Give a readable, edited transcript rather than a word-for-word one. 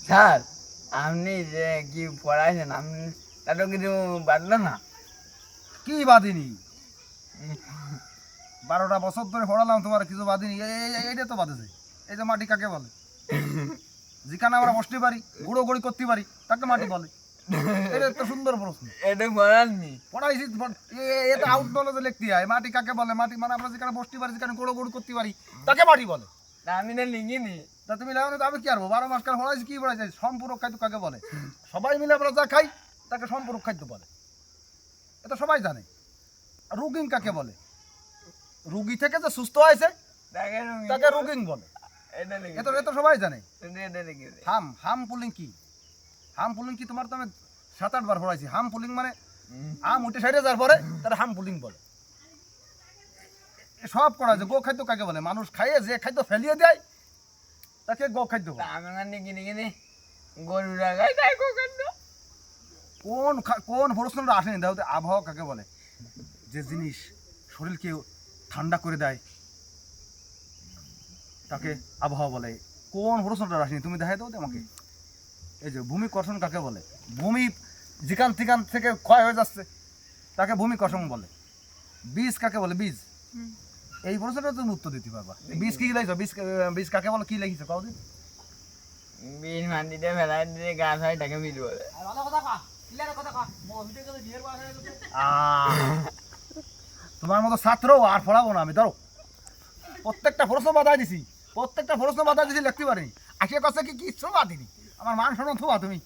Sir আপনি যে কি পড়াইছেন আপনি তাতে কিছু বাদলো না? কি বাদিনি 12টা বছর ধরে পড়ালাম তোমার কিছু বাদিনি এইটা তো বাদেছে। এই যে মাটি কাকে বলে, যেখানে আমরা বসতে পারি গুঁড়ো গুঁড়ি করতে পারি তাকে মাটি বলে। এটা তো সুন্দর প্রশ্ন। এটা পড়াননি? পড়াইছি, এটা আউট নলেজে লিখতে হয়। মাটি কাকে বলে? মাটি মানে আমরা যেখানে বসতে পারি, যেখানে গুঁড়ো গুঁড়ি করতে পারি তাকে মাটি বলে। তা আমি না লিখিনি। তা তুমি লেখো না তো আমি কি আরবো? 12 মাস কাল পড়াইছি, কি পড়াইছি? সম্পূরক খাদ্য কাকে বলে? সবাই মিলে আমরা যা খাই তাকে সম্পূরক খাদ্য বলে, এটা সবাই জানে। রুগিং কাকে বলে? রুগী থেকে যে সুস্থ হয়েছে তাকে রুগিং বলে, এটা এটা এটা সবাই জানে। লিখেছে। হাম পুলিং কি? হাম পুলিং কি তোমার তো আমি 7-8 বার পড়াইছি। হাম পুলিং মানে আম উঠে সাইডে যাওয়ার পরে তারা হাম পুলিং বলে। সব করা আছে। গো খাদ্য কাকে বলে? মানুষ খাইয়ে যে খাদ্য ফেলিয়ে দেয় তাকে গো খাদ্য বলে। আমি না লিখিনি গরু রাখাই তাই খাদ্য। কোন প্রশ্নটা আসেনি দেখো তো? আবহাওয়া কাকে বলে? যে জিনিস শরীরকে ঠান্ডা করে দেয় তাকে আবহাওয়া বলে। কোন প্রশ্নটা আসেনি তুমি দেখাই দাও তো আমাকে। এই যে ভূমিকর্ষণ কাকে বলে? ভূমি যেখান থেকে ক্ষয় হয়ে যাচ্ছে তাকে ভূমিকর্ষণ বলে। বীজ কাকে বলে? বীজ, এই প্রশ্নটা তুমি উত্তর দিতে পারবা। বীজ কি লিখছো? বীজ কাকে বলে? কি লিখছো কাউ দিন? বীজ মাটিতে ফেলাই দিলে গাছ হয় তাকে বীজ বলে। তোমার মতো ছাত্র আর পড়াবো না আমি। ধরো প্রত্যেকটা প্রশ্ন বাধাই দিছি লিখতে পারিনি। আসে কথা কি কিছু বাদিনি, আমার মান শোনো থুবা তুমি।